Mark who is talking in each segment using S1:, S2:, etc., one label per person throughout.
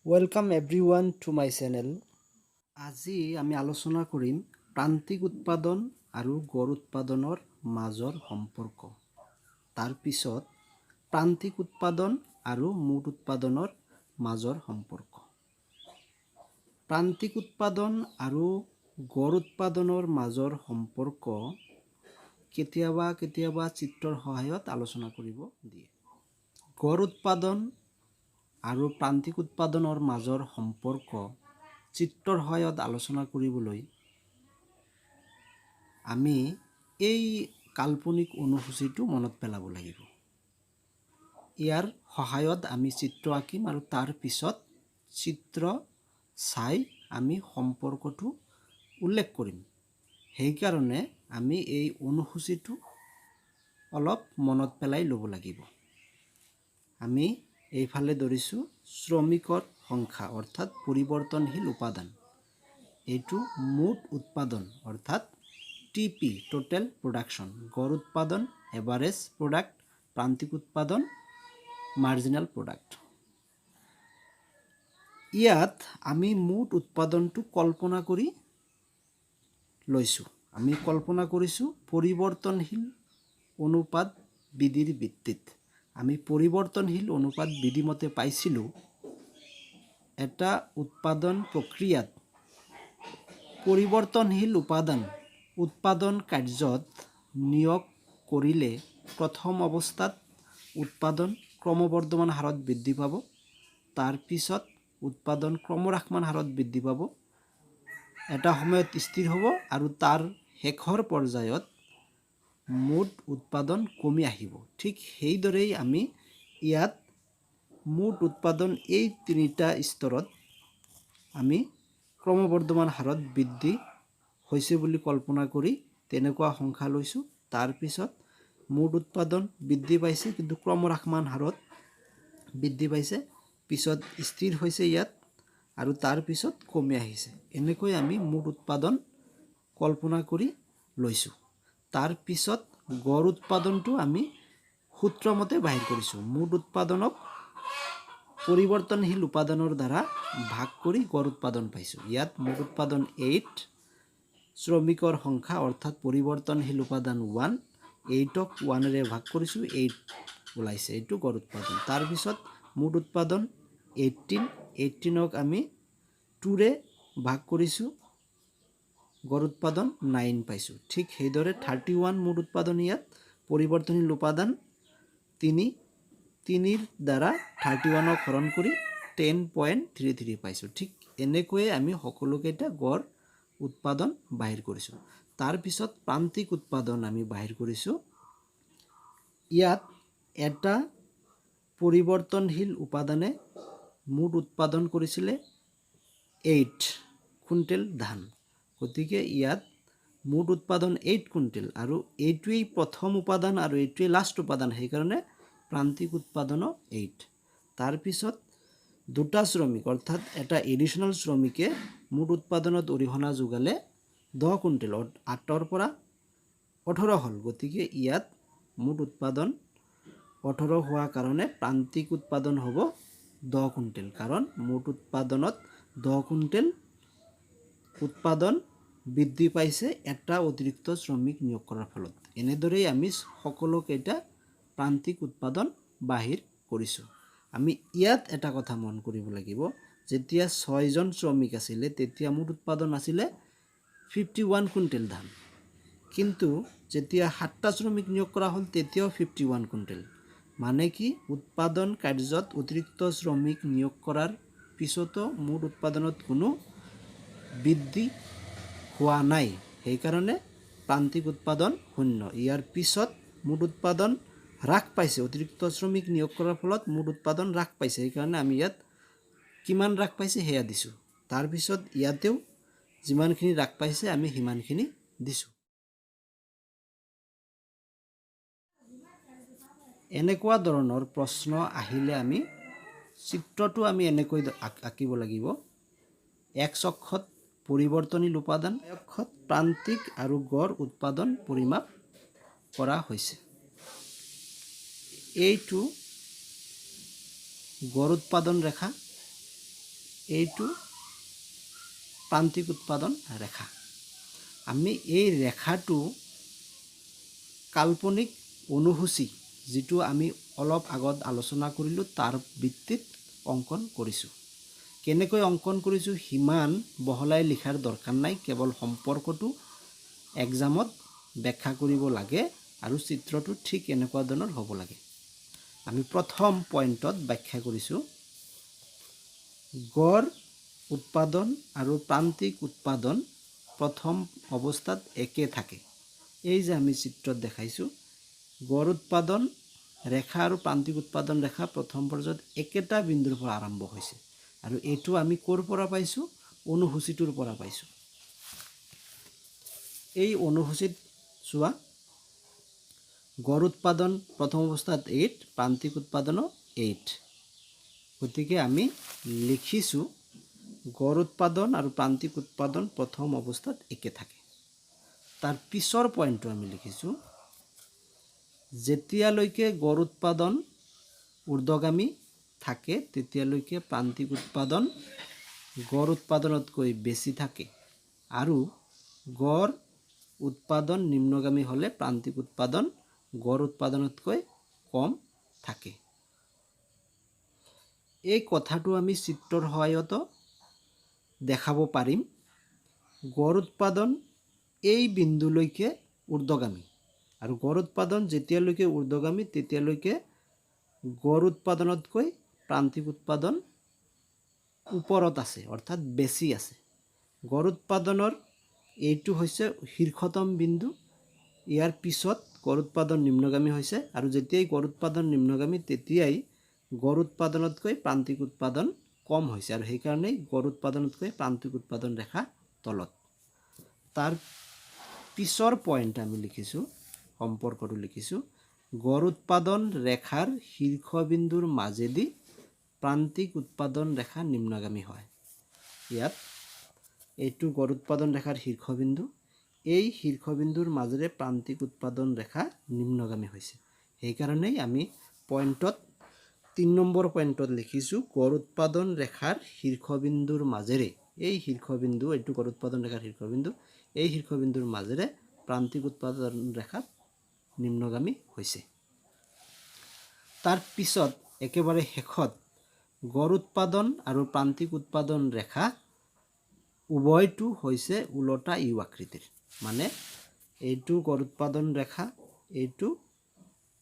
S1: Welcome everyone to my channel. আজি আমি আলোচনা কৰিম প্ৰান্তিক উৎপাদন আৰু গড় উৎপাদনৰ মাজৰ সম্পৰ্ক। তাৰ পিছত প্ৰান্তিক উৎপাদন আৰু মুঠ উৎপাদনৰ মাজৰ সম্পৰ্ক। প্ৰান্তিক উৎপাদন আৰু গড় উৎপাদনৰ মাজৰ সম্পৰ্ক কেতিয়াবা চিত্ৰৰ সহায়ত আলোচনা কৰিব দিয়ে। গড় উৎপাদন আৰু প্ৰান্তিক উৎপাদনৰ মাজৰ সম্পৰ্ক চিত্ৰৰ সহায়ত আলোচনা কৰিবলৈ আমি এই কাল্পনিক অনুসূচীটো মনত পেলাব লাগিব। ইয়াৰ সহায়ত আমি চিত্ৰ আঁকিম আৰু তাৰ পিছত চিত্ৰ চাই আমি সম্পৰ্কটো উল্লেখ কৰিম। সেইকাৰণে আমি এই অনুসূচীটো অলপ মনত পেলাই ল'ব লাগিব। আমি এইফালে ধৰিছোঁ শ্ৰমিকৰ সংখ্যা অৰ্থাৎ পৰিৱৰ্তনশীল উপাদান। এইটো মুঠ উৎপাদন অৰ্থাৎ টিপি টোটেল প্ৰডাকশ্যন, গড় উৎপাদন এভাৰেজ প্ৰডাক্ট, প্ৰান্তিক উৎপাদন মাৰ্জিনাল প্ৰডাক্ট। ইয়াত আমি মুঠ উৎপাদনটো কল্পনা কৰি লৈছোঁ। আমি কল্পনা কৰিছোঁ পৰিৱৰ্তনশীল অনুপাত বিধিৰ ভিত্তিত। আমি পৰিৱৰ্তনশীল অনুপাত বিধি মতে পাইছিলোঁ এটা উৎপাদন প্ৰক্ৰিয়াত পৰিৱৰ্তনশীল উপাদান উৎপাদন কাৰ্যত নিয়োগ কৰিলে প্ৰথম অৱস্থাত উৎপাদন ক্ৰমবৰ্ধমান হাৰত বৃদ্ধি পাব, তাৰ পিছত উৎপাদন ক্ৰমহ্ৰাসমান হাৰত বৃদ্ধি পাব, এটা সময়ত স্থিৰ হ'ব আৰু তাৰ শেষৰ পৰ্যায়ত মুঠ উৎপাদন কমি আহিব। ঠিক সেইদৰেই আমি ইয়াত মুঠ উৎপাদন এই তিনিটা স্তৰত আমি ক্ৰমবৰ্ধমান হাৰত বৃদ্ধি হৈছে বুলি কল্পনা কৰি তেনেকুৱা সংখ্যা লৈছোঁ। তাৰপিছত মুঠ উৎপাদন বৃদ্ধি পাইছে কিন্তু ক্ৰমহ্ৰাসমান হাৰত বৃদ্ধি পাইছে, পিছত স্থিৰ হৈছে ইয়াত আৰু তাৰপিছত কমি আহিছে। এনেকৈ আমি মুঠ উৎপাদন কল্পনা কৰি লৈছোঁ। তাৰপিছত গড় উৎপাদনটো আমি সূত্ৰমতে বাহিৰ কৰিছোঁ। মুঠ উৎপাদনক পৰিৱৰ্তনশীল উপাদানৰ দ্বাৰা ভাগ কৰি গড় উৎপাদন পাইছোঁ। ইয়াত মুঠ উৎপাদন 8, শ্ৰমিকৰ সংখ্যা অৰ্থাৎ পৰিৱৰ্তনশীল উপাদান 1, 8ক 1ৰে ভাগ কৰিছোঁ, 8 ওলাইছে, এইটো গড় উৎপাদন। তাৰপিছত মুঠ উৎপাদন 18ক আমি 2ৰে ভাগ কৰিছোঁ, গড় উৎপাদন 9 পাইছোঁ। ঠিক সেইদৰে 31 মুঠ উৎপাদন, ইয়াত পৰিৱৰ্তনশীল উপাদান 3ৰ দ্বাৰা 31ক হৰণ কৰি 10.33 পাইছোঁ। ঠিক এনেকৈয়ে আমি সকলোকেইটা গড় উৎপাদন বাহিৰ কৰিছোঁ। তাৰপিছত প্ৰান্তিক উৎপাদন আমি বাহিৰ কৰিছোঁ। ইয়াত এটা পৰিৱৰ্তনশীল উপাদানে মুঠ উৎপাদন কৰিছিলে 8 কুইণ্টেল ধান। গতিকে ইয়াত মুঠ উৎপাদন 8 কুইণ্টেল আৰু এইটোৱেই প্ৰথম উপাদান আৰু এইটোৱেই লাষ্ট উপাদান, সেইকাৰণে প্ৰান্তিক উৎপাদনো 8। তাৰপিছত দুটা শ্ৰমিক অৰ্থাৎ এটা এডিশ্যনেল শ্ৰমিকে মুঠ উৎপাদনত অৰিহণা যোগালে 10 কুইণ্টেল, 8ৰ পৰা 18 হ'ল। গতিকে ইয়াত মুঠ উৎপাদন 18 হোৱাৰ কাৰণে প্ৰান্তিক উৎপাদন হ'ব 10 কুইণ্টেল, কাৰণ মুঠ উৎপাদনত 10 কুইণ্টেল উৎপাদন বৃদ্ধি পাইছে এটা অতিৰিক্ত শ্ৰমিক নিয়োগ কৰাৰ ফলত। এনেদৰেই আমি সকলোকেইটা প্ৰান্তিক উৎপাদন বাহিৰ কৰিছোঁ। আমি ইয়াত এটা কথা মন কৰিব লাগিব, যেতিয়া 6জন শ্ৰমিক আছিলে তেতিয়া মুঠ উৎপাদন আছিলে 51 কুইণ্টেল ধান, কিন্তু যেতিয়া 7টা শ্ৰমিক নিয়োগ কৰা হ'ল তেতিয়াও 51 কুইণ্টেল। মানে কি উৎপাদন কাৰ্যত অতিৰিক্ত শ্ৰমিক নিয়োগ কৰাৰ পিছতো মুঠ উৎপাদনত কোনো বৃদ্ধি হোৱা নাই, সেইকাৰণে প্ৰান্তিক উৎপাদন 0। ইয়াৰ পিছত মুঠ উৎপাদন হ্ৰাস পাইছে, অতিৰিক্ত শ্ৰমিক নিয়োগ কৰাৰ ফলত মুঠ উৎপাদন হ্ৰাস পাইছে, সেইকাৰণে আমি ইয়াত কিমান হ্ৰাস পাইছে সেয়া দিছোঁ। তাৰপিছত ইয়াতেও যিমানখিনি হ্ৰাস পাইছে আমি সিমানখিনি দিছোঁ। এনেকুৱা ধৰণৰ প্ৰশ্ন আহিলে আমি চিত্ৰটো আমি এনেকৈ আঁকিব লাগিব। এক্স অক্ষত পৰিৱৰ্তনশীল উপাদান, y অক্ষত প্ৰান্তিক আৰু গড় উৎপাদন পৰিমাপ কৰা হৈছে। এইটো গড় উৎপাদন ৰেখা, এইটো প্ৰান্তিক উৎপাদন ৰেখা। আমি এই ৰেখাটো কাল্পনিক অনুসূচী যিটো আমি অলপ আগত আলোচনা কৰিলোঁ তাৰ ভিত্তিত অংকন কৰিছোঁ। কেনেকৈ অংকন কৰিছোঁ সিমান বহলাই লিখাৰ দৰকাৰ নাই, কেৱল সম্পৰ্কটো এক্সামত ব্যাখ্যা কৰিব লাগে আৰু চিত্ৰটো ঠিক এনেকুৱা ধৰণৰ হ'ব লাগে। আমি প্ৰথম পইণ্টত ব্যাখ্যা কৰিছোঁ গড় উৎপাদন আৰু প্ৰান্তিক উৎপাদন প্ৰথম অৱস্থাত একে থাকে। এই যে আমি চিত্ৰত দেখাইছোঁ গড় উৎপাদন ৰেখা আৰু প্ৰান্তিক উৎপাদন ৰেখা প্ৰথম পৰ্যায়ত একেটা বিন্দুৰ পৰা আৰম্ভ হৈছে আৰু এইটো আমি ক'ৰ পৰা পাইছোঁ অনুসূচীটোৰ পৰা পাইছোঁ। এই অনুসূচীত চোৱা গড় উৎপাদন প্ৰথম অৱস্থাত 8, প্ৰান্তিক উৎপাদনো 8। গতিকে আমি লিখিছোঁ গড় উৎপাদন আৰু প্ৰান্তিক উৎপাদন প্ৰথম অৱস্থাত একে থাকে। তাৰ পিছৰ পইণ্টটো আমি লিখিছোঁ যেতিয়ালৈকে গড় উৎপাদন ঊৰ্ধ্বগামী থাকে তেতিয়ালৈকে প্ৰান্তিক উৎপাদন গড় উৎপাদনতকৈ বেছি থাকে আৰু গড় উৎপাদন নিম্নগামী হ'লে প্ৰান্তিক উৎপাদন গড় উৎপাদনতকৈ কম থাকে। এই কথাটো আমি চিত্ৰৰ সহায়তো দেখাব পাৰিম। গড় উৎপাদন এই বিন্দুলৈকে ঊৰ্ধ্বগামী আৰু গড় উৎপাদন যেতিয়ালৈকে ঊৰ্ধ্বগামী তেতিয়ালৈকে গড় উৎপাদনতকৈ প্ৰান্তিক উৎপাদন ওপৰত আছে, অৰ্থাৎ বেছি আছে। গড় উৎপাদনৰ এইটো হৈছে শীৰ্ষতম বিন্দু, ইয়াৰ পিছত গড় উৎপাদন নিম্নগামী হৈছে আৰু যেতিয়াই গড় উৎপাদন নিম্নগামী তেতিয়াই গড় উৎপাদনতকৈ প্ৰান্তিক উৎপাদন কম হৈছে আৰু সেইকাৰণেই গড় উৎপাদনতকৈ প্ৰান্তিক উৎপাদন ৰেখা তলত। তাৰ পিছৰ পইণ্ট আমি লিখিছোঁ সম্পৰ্কটো লিখিছোঁ গড় উৎপাদন ৰেখাৰ শীৰ্ষবিন্দুৰ মাজেদি প্ৰান্তিক উৎপাদন ৰেখা নিম্নগামী হয়। ইয়াত এইটো গড় উৎপাদন ৰেখাৰ শীৰ্ষবিন্দু, এই শীৰ্ষবিন্দুৰ মাজেৰে প্ৰান্তিক উৎপাদন ৰেখা নিম্নগামী হৈছে। সেইকাৰণেই আমি পইণ্টত 3 নম্বৰ পইণ্টত লিখিছোঁ গড় উৎপাদন ৰেখাৰ শীৰ্ষবিন্দুৰ মাজেৰে, এই শীৰ্ষবিন্দু এইটো গড় উৎপাদন ৰেখাৰ শীৰ্ষবিন্দু, এই শীৰ্ষবিন্দুৰ মাজেৰে প্ৰান্তিক উৎপাদন ৰেখা নিম্নগামী হৈছে। তাৰ পিছত একেবাৰে শেষত গড় উৎপাদন আৰু প্ৰান্তিক উৎপাদন ৰেখা উভয়টো হৈছে ওলোটা ইউ আকৃতিৰ, মানে এইটো গড় উৎপাদন ৰেখা এইটো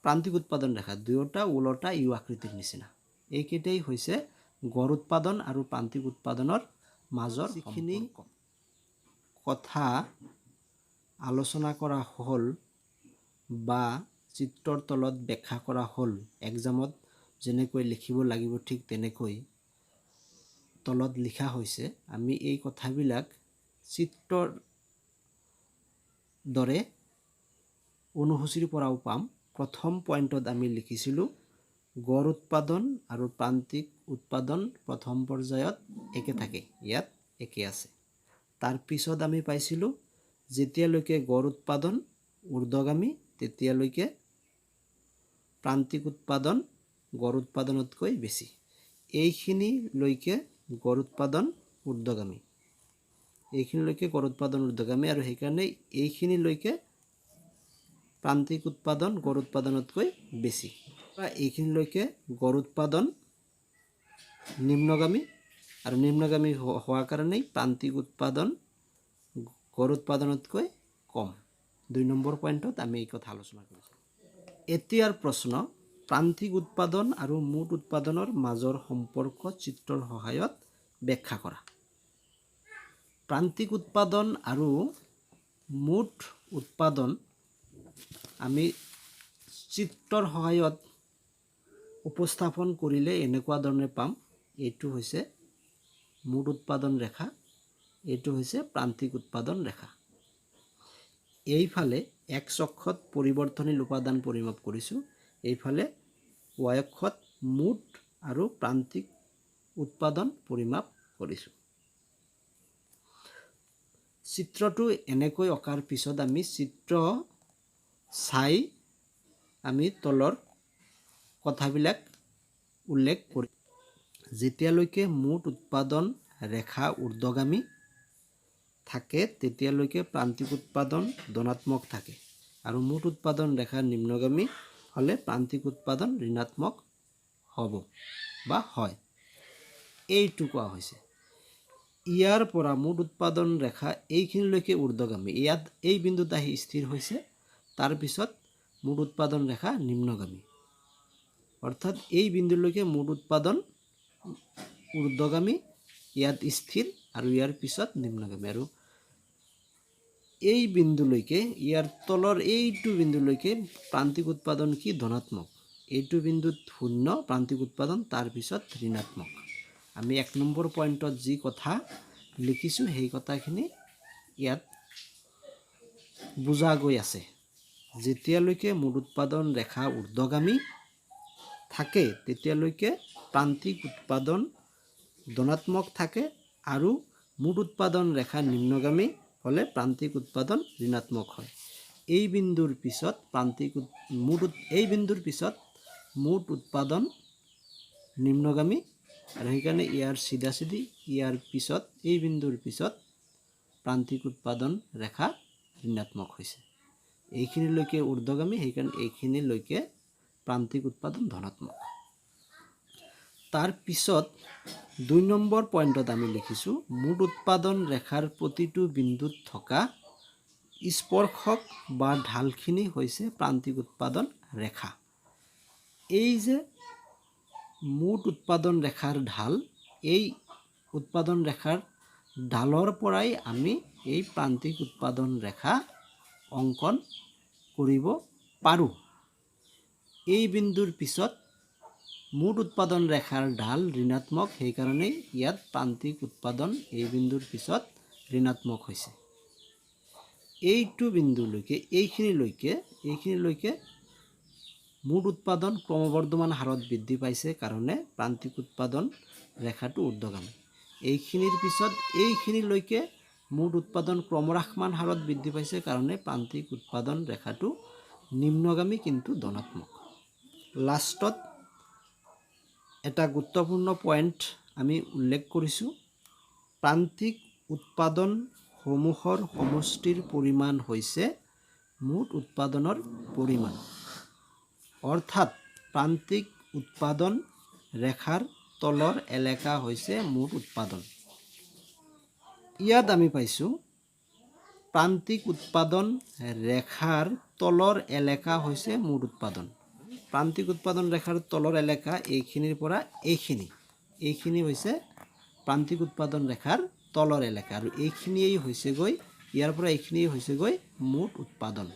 S1: প্ৰান্তিক উৎপাদন ৰেখা দুয়োটা ওলোটা ইউ আকৃতিৰ নিচিনা। এইকেইটাই হৈছে গড় উৎপাদন আৰু প্ৰান্তিক উৎপাদনৰ মাজৰ যিখিনি কথা আলোচনা কৰা হ'ল বা চিত্ৰৰ তলত ব্যাখ্যা কৰা হ'ল, এক্সামত যেনেকৈ লিখিব লাগিব ঠিক তেনেকৈ তলত লিখা হৈছে। আমি এই কথাবিলাক চিত্ৰৰ দৰে অনুসূচীৰ পৰাও পাম। প্ৰথম পইণ্টত আমি লিখিছিলোঁ গড় উৎপাদন আৰু প্ৰান্তিক উৎপাদন প্ৰথম পৰ্যায়ত একে থাকে, ইয়াত একে আছে। তাৰ পিছত আমি পাইছিলোঁ যেতিয়ালৈকে গড় উৎপাদন ঊৰ্ধ্বগামী তেতিয়ালৈকে প্ৰান্তিক উৎপাদন গড় উৎপাদনতকৈ বেছি। এইখিনিলৈকে গড় উৎপাদন ঊৰ্ধ্বগামী, এইখিনিলৈকে গড় উৎপাদন ঊৰ্ধ্বগামী আৰু সেইকাৰণে এইখিনিলৈকে প্ৰান্তিক উৎপাদন গড় উৎপাদনতকৈ বেছি। এইখিনিলৈকে গড় উৎপাদন নিম্নগামী আৰু নিম্নগামী হোৱাৰ কাৰণেই প্ৰান্তিক উৎপাদন গড় উৎপাদনতকৈ কম। 2 নম্বৰ পইণ্টত আমি এই কথা আলোচনা কৰিছোঁ। এতিয়াৰ প্ৰশ্ন প্ৰান্তিক উৎপাদন আৰু মুঠ উৎপাদনৰ মাজৰ সম্পৰ্ক চিত্ৰৰ সহায়ত ব্যাখ্যা কৰা। প্ৰান্তিক উৎপাদন আৰু মুঠ উৎপাদন আমি চিত্ৰৰ সহায়ত উপস্থাপন কৰিলে এনেকুৱা ধৰণে পাম। এইটো হৈছে মুঠ উৎপাদন ৰেখা, এইটো হৈছে প্ৰান্তিক উৎপাদন ৰেখা। এইফালে এক্স অক্ষত পৰিৱৰ্তনীয় উপাদান পৰিমাপ কৰিছোঁ, এইফালে ৱাই অক্ষত মুঠ আৰু প্ৰান্তিক উৎপাদন পৰিমাপ কৰিছোঁ। চিত্ৰটো এনেকৈ অঁকাৰ পিছত আমি চিত্ৰ চাই আমি তলৰ কথাবিলাক উল্লেখ কৰিম। যেতিয়ালৈকে মুঠ উৎপাদন ৰেখা ঊৰ্ধ্বগামী থাকে তেতিয়ালৈকে প্ৰান্তিক উৎপাদন ধনাত্মক থাকে আৰু মুঠ উৎপাদন ৰেখা নিম্নগামী হলে প্ৰান্তিক উৎপাদন ঋণাত্মক হ'ব বা হয়। এইটো কোৱা হৈছে ইয়াৰ পৰা মুঠ উৎপাদন ৰেখা এইখিনিলৈকে ঊৰ্ধ্বগামী, ইয়াত এই বিন্দুত আহি স্থিৰ হৈছে, তাৰ পিছত মুঠ উৎপাদন ৰেখা নিম্নগামী, অৰ্থাৎ এই বিন্দুলৈকে মুঠ উৎপাদন ঊৰ্ধ্বগামী, ইয়াত স্থিৰ আৰু ইয়াৰ পিছত নিম্নগামী, আৰু এই বিন্দুলৈকে ইয়াৰ তলৰ এইটো বিন্দুলৈকে প্ৰান্তিক উৎপাদন কি ধনাত্মক, এইটো বিন্দুত শূন্য প্ৰান্তিক উৎপাদন, তাৰ পিছত ঋণাত্মক। আমি 1 নম্বৰ পইণ্টত যি কথা লিখিছোঁ সেই কথাখিনি ইয়াত বুজা গৈ আছে। যেতিয়ালৈকে মুঠ উৎপাদন ৰেখা ঊৰ্ধ্বগামী থাকে তেতিয়ালৈকে প্ৰান্তিক উৎপাদন ধনাত্মক থাকে আৰু মুঠ উৎপাদন ৰেখা নিম্নগামী হলে প্ৰান্তিক উৎপাদন ঋণাত্মক হয়। এই বিন্দুৰ পিছত মুঠ উৎপাদন নিম্নগামী, আৰু সেইকাৰণে ইয়াৰ চিধাচিধি ইয়াৰ পিছত এই বিন্দুৰ পিছত প্ৰান্তিক উৎপাদন ৰেখা ঋণাত্মক হৈছে। এইখিনিলৈকে ঊৰ্ধ্বগামী, সেইকাৰণে এইখিনিলৈকে প্ৰান্তিক উৎপাদন ধনাত্মক। তাৰ পিছত 2 নম্বৰ পইণ্টত আমি লিখিছোঁ মুঠ উৎপাদন ৰেখাৰ প্ৰতিটো বিন্দুত থকা স্পৰ্শক বা ঢালখিনি হৈছে প্ৰান্তিক উৎপাদন ৰেখা। এই যে মুঠ উৎপাদন ৰেখাৰ ঢাল, এই উৎপাদন ৰেখাৰ ঢালৰ পৰাই আমি এই প্ৰান্তিক উৎপাদন ৰেখা অংকন কৰিব পাৰোঁ। এই বিন্দুৰ পিছত মুঠ উৎপাদন ৰেখাৰ ঢাল ঋণাত্মক, সেইকাৰণে ইয়াত প্ৰান্তিক উৎপাদন এই বিন্দুৰ পিছত ঋণাত্মক হৈছে। এইটো বিন্দুলৈকে এইখিনিলৈকে মুঠ উৎপাদন ক্ৰমবৰ্ধমান হাৰত বৃদ্ধি পাইছে কাৰণে প্ৰান্তিক উৎপাদন ৰেখাটো ঊৰ্ধ্বগামী। এইখিনিৰ পিছত এইখিনিলৈকে মুঠ উৎপাদন ক্ৰমহ্ৰাসমান হাৰত বৃদ্ধি পাইছে কাৰণে প্ৰান্তিক উৎপাদন ৰেখাটো নিম্নগামী কিন্তু ধনাত্মক। লাষ্টত এটা গুৰুত্বপূৰ্ণ পইণ্ট আমি উল্লেখ কৰিছোঁ, প্ৰান্তিক উৎপাদন সমূহৰ সমষ্টিৰ পৰিমাণ হৈছে মুঠ উৎপাদনৰ পৰিমাণ, অৰ্থাৎ প্ৰান্তিক উৎপাদন ৰেখাৰ তলৰ এলেকা হৈছে মুঠ উৎপাদন। ইয়াত আমি পাইছোঁ প্ৰান্তিক উৎপাদন ৰেখাৰ তলৰ এলেকা হৈছে মুঠ উৎপাদন। প্ৰান্তিক উৎপাদন ৰেখাৰ তলৰ এলেকা এইখিনিৰ পৰা এইখিনি হৈছে প্ৰান্তিক উৎপাদন ৰেখাৰ তলৰ এলেকা, আৰু এইখিনিয়েই হৈছেগৈ ইয়াৰ পৰা এইখিনিয়েই হৈছেগৈ মুঠ উৎপাদন।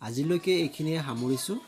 S1: আজিলৈকে এইখিনিয়ে সামৰিছোঁ।